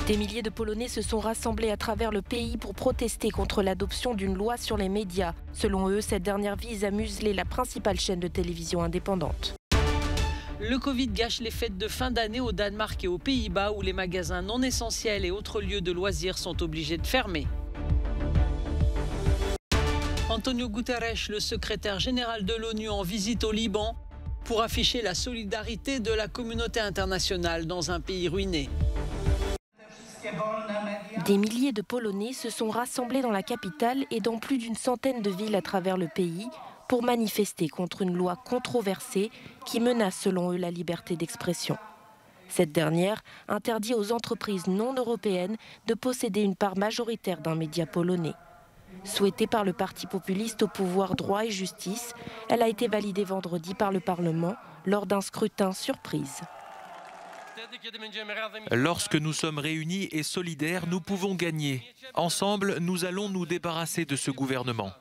Des milliers de Polonais se sont rassemblés à travers le pays pour protester contre l'adoption d'une loi sur les médias. Selon eux, cette dernière vise à museler la principale chaîne de télévision indépendante. Le Covid gâche les fêtes de fin d'année au Danemark et aux Pays-Bas où les magasins non essentiels et autres lieux de loisirs sont obligés de fermer. Antonio Guterres, le secrétaire général de l'ONU en visite au Liban, pour afficher la solidarité de la communauté internationale dans un pays ruiné. Des milliers de Polonais se sont rassemblés dans la capitale et dans plus d'une centaine de villes à travers le pays pour manifester contre une loi controversée qui menace selon eux la liberté d'expression. Cette dernière interdit aux entreprises non européennes de posséder une part majoritaire d'un média polonais. Souhaitée par le parti populiste au pouvoir Droit et Justice, elle a été validée vendredi par le Parlement lors d'un scrutin surprise. Lorsque nous sommes réunis et solidaires, nous pouvons gagner. Ensemble, nous allons nous débarrasser de ce gouvernement.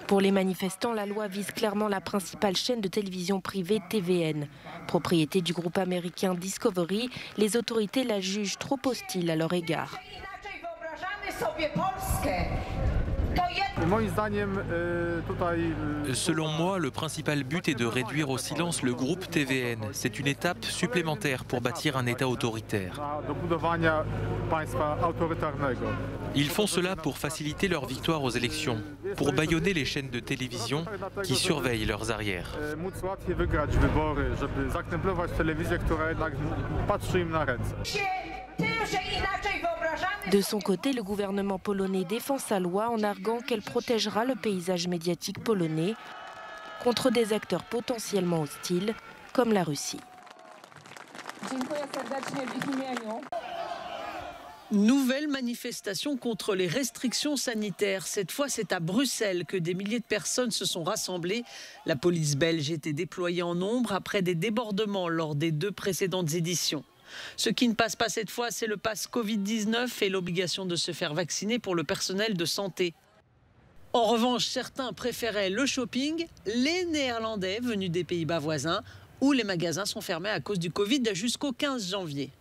Pour les manifestants, la loi vise clairement la principale chaîne de télévision privée TVN. Propriété du groupe américain Discovery, les autorités la jugent trop hostile à leur égard. Selon moi, le principal but est de réduire au silence le groupe TVN. C'est une étape supplémentaire pour bâtir un État autoritaire. Ils font cela pour faciliter leur victoire aux élections, pour bâillonner les chaînes de télévision qui surveillent leurs arrières. De son côté, le gouvernement polonais défend sa loi en arguant qu'elle protégera le paysage médiatique polonais contre des acteurs potentiellement hostiles comme la Russie. Nouvelle manifestation contre les restrictions sanitaires. Cette fois, c'est à Bruxelles que des milliers de personnes se sont rassemblées. La police belge était déployée en nombre après des débordements lors des 2 précédentes éditions. Ce qui ne passe pas cette fois, c'est le pass Covid-19 et l'obligation de se faire vacciner pour le personnel de santé. En revanche, certains préféraient le shopping, les Néerlandais venus des Pays-Bas voisins, où les magasins sont fermés à cause du Covid jusqu'au 15 janvier.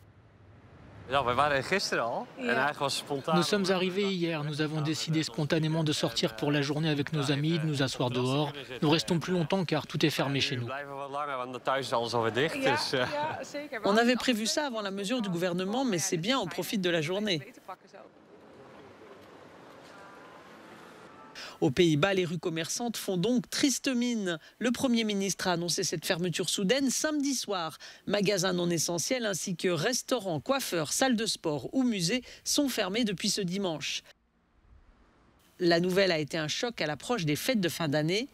Nous sommes arrivés hier, nous avons décidé spontanément de sortir pour la journée avec nos amis, de nous asseoir dehors. Nous restons plus longtemps car tout est fermé chez nous. On avait prévu ça avant la mesure du gouvernement, mais c'est bien, on profite de la journée. Aux Pays-Bas, les rues commerçantes font donc triste mine. Le Premier ministre a annoncé cette fermeture soudaine samedi soir. Magasins non essentiels ainsi que restaurants, coiffeurs, salles de sport ou musées sont fermés depuis ce dimanche. La nouvelle a été un choc à l'approche des fêtes de fin d'année.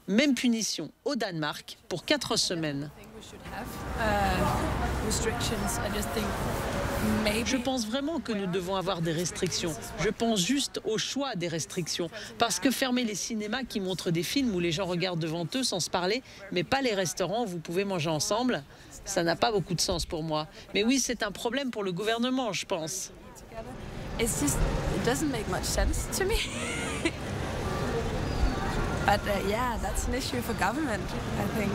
Même punition au Danemark pour 4 semaines. Je pense vraiment que nous devons avoir des restrictions. Je pense juste au choix des restrictions. Parce que fermer les cinémas qui montrent des films où les gens regardent devant eux sans se parler, mais pas les restaurants où vous pouvez manger ensemble, ça n'a pas beaucoup de sens pour moi. Mais oui, c'est un problème pour le gouvernement, je pense. It doesn't make much sense to me. But yeah, that's an issue for government, I think.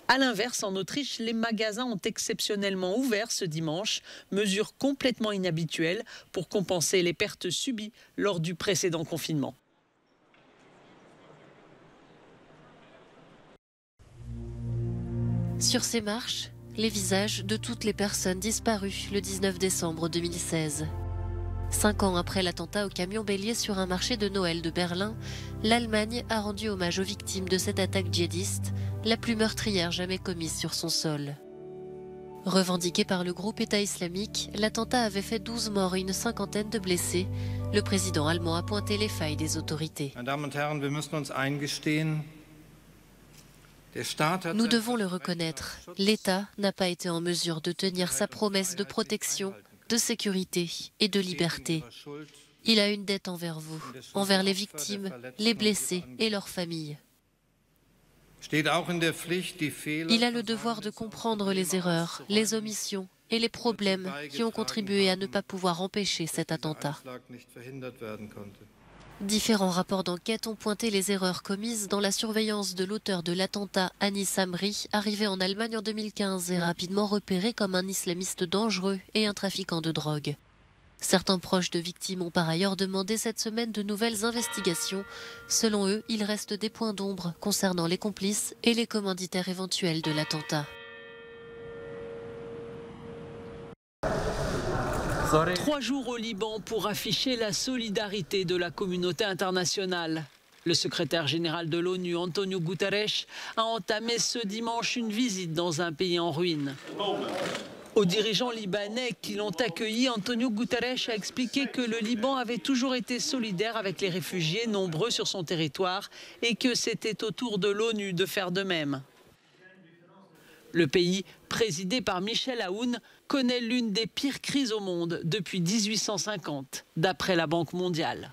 A l'inverse, en Autriche, les magasins ont exceptionnellement ouvert ce dimanche, mesure complètement inhabituelle pour compenser les pertes subies lors du précédent confinement. Sur ces marches, les visages de toutes les personnes disparues le 19 décembre 2016. 5 ans après l'attentat au camion bélier sur un marché de Noël de Berlin, l'Allemagne a rendu hommage aux victimes de cette attaque djihadiste, la plus meurtrière jamais commise sur son sol. Revendiqué par le groupe État islamique, l'attentat avait fait 12 morts et une cinquantaine de blessés. Le président allemand a pointé les failles des autorités. Nous devons le reconnaître, l'État n'a pas été en mesure de tenir sa promesse de protection, de sécurité et de liberté. Il a une dette envers vous, envers les victimes, les blessés et leurs familles. Il a le devoir de comprendre les erreurs, les omissions et les problèmes qui ont contribué à ne pas pouvoir empêcher cet attentat. Différents rapports d'enquête ont pointé les erreurs commises dans la surveillance de l'auteur de l'attentat Anis Amri, arrivé en Allemagne en 2015 et rapidement repéré comme un islamiste dangereux et un trafiquant de drogue. Certains proches de victimes ont par ailleurs demandé cette semaine de nouvelles investigations. Selon eux, il reste des points d'ombre concernant les complices et les commanditaires éventuels de l'attentat. 3 jours au Liban pour afficher la solidarité de la communauté internationale. Le secrétaire général de l'ONU, Antonio Guterres, a entamé ce dimanche une visite dans un pays en ruine. Aux dirigeants libanais qui l'ont accueilli, Antonio Guterres a expliqué que le Liban avait toujours été solidaire avec les réfugiés nombreux sur son territoire et que c'était au tour de l'ONU de faire de même. Le pays, présidé par Michel Aoun, connaît l'une des pires crises au monde depuis 1850, d'après la Banque mondiale.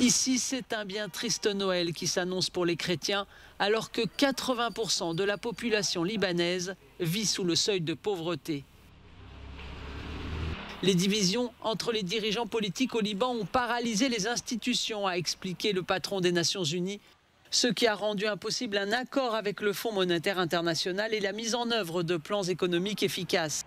Ici, c'est un bien triste Noël qui s'annonce pour les chrétiens, alors que 80% de la population libanaise vit sous le seuil de pauvreté. Les divisions entre les dirigeants politiques au Liban ont paralysé les institutions, a expliqué le patron des Nations Unies, ce qui a rendu impossible un accord avec le Fonds monétaire international et la mise en œuvre de plans économiques efficaces.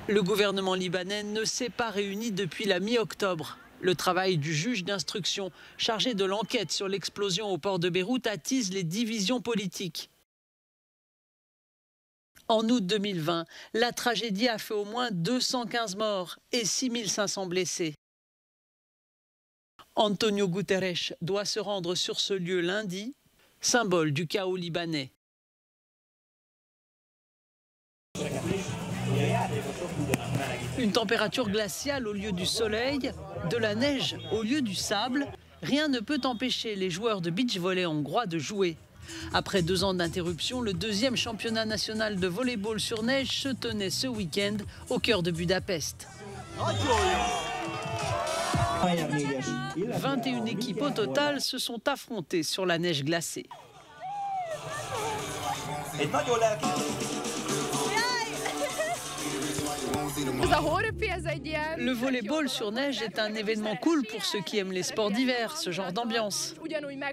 Le gouvernement libanais ne s'est pas réuni depuis la mi-octobre. Le travail du juge d'instruction chargé de l'enquête sur l'explosion au port de Beyrouth attise les divisions politiques. En août 2020, la tragédie a fait au moins 215 morts et 6500 blessés. Antonio Guterres doit se rendre sur ce lieu lundi, symbole du chaos libanais. Une température glaciale au lieu du soleil, de la neige au lieu du sable, rien ne peut empêcher les joueurs de beach-volley hongrois de jouer. Après 2 ans d'interruption, le 2e championnat national de volleyball sur neige se tenait ce week-end au cœur de Budapest. 21 équipes au total se sont affrontées sur la neige glacée. Le volleyball sur neige est un événement cool pour ceux qui aiment les sports d'hiver, ce genre d'ambiance.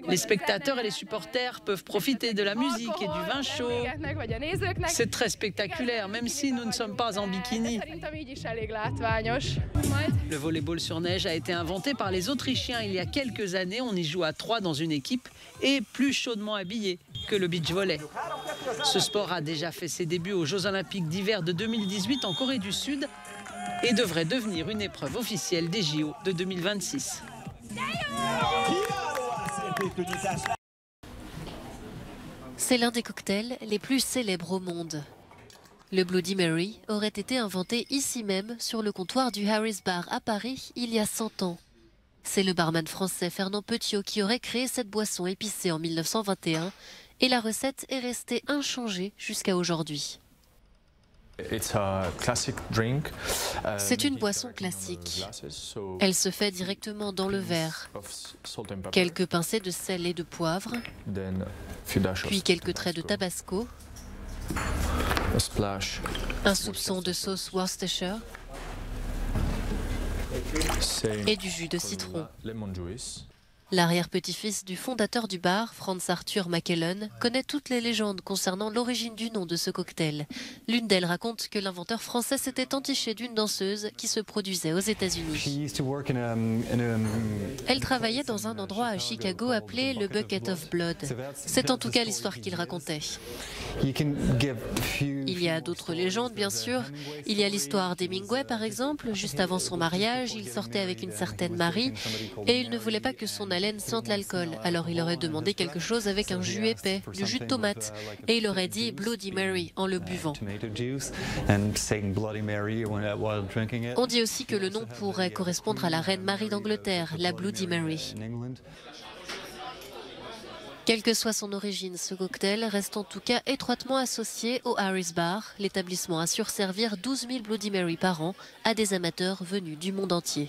Les spectateurs et les supporters peuvent profiter de la musique et du vin chaud. C'est très spectaculaire, même si nous ne sommes pas en bikini. Le volleyball sur neige a été inventé par les Autrichiens il y a quelques années. On y joue à 3 dans une équipe et plus chaudement habillé que le beach volley. Ce sport a déjà fait ses débuts aux Jeux Olympiques d'hiver de 2018 en Corée du Sud et devrait devenir une épreuve officielle des JO de 2026. C'est l'un des cocktails les plus célèbres au monde. Le Bloody Mary aurait été inventé ici même sur le comptoir du Harris Bar à Paris il y a 100 ans. C'est le barman français Fernand Petiot qui aurait créé cette boisson épicée en 1921 et la recette est restée inchangée jusqu'à aujourd'hui. C'est une boisson classique. Elle se fait directement dans le verre. Quelques pincées de sel et de poivre, puis quelques traits de tabasco, un soupçon de sauce Worcestershire et du jus de citron. L'arrière-petit-fils du fondateur du bar, Franz Arthur McKellen, connaît toutes les légendes concernant l'origine du nom de ce cocktail. L'une d'elles raconte que l'inventeur français s'était entiché d'une danseuse qui se produisait aux États-Unis. Elle travaillait dans un endroit à Chicago appelé le Bucket of Blood. C'est en tout cas l'histoire qu'il racontait. Il y a d'autres légendes, bien sûr. Il y a l'histoire d'Hemingway, par exemple. Juste avant son mariage, il sortait avec une certaine Marie et il ne voulait pas que son haleine sente l'alcool. Alors il aurait demandé quelque chose avec un jus épais, du jus de tomate. Et il aurait dit Bloody Mary en le buvant. On dit aussi que le nom pourrait correspondre à la reine Marie d'Angleterre, la Bloody Mary. Quelle que soit son origine, ce cocktail reste en tout cas étroitement associé au Harris Bar. L'établissement assure servir 12 000 Bloody Mary par an à des amateurs venus du monde entier.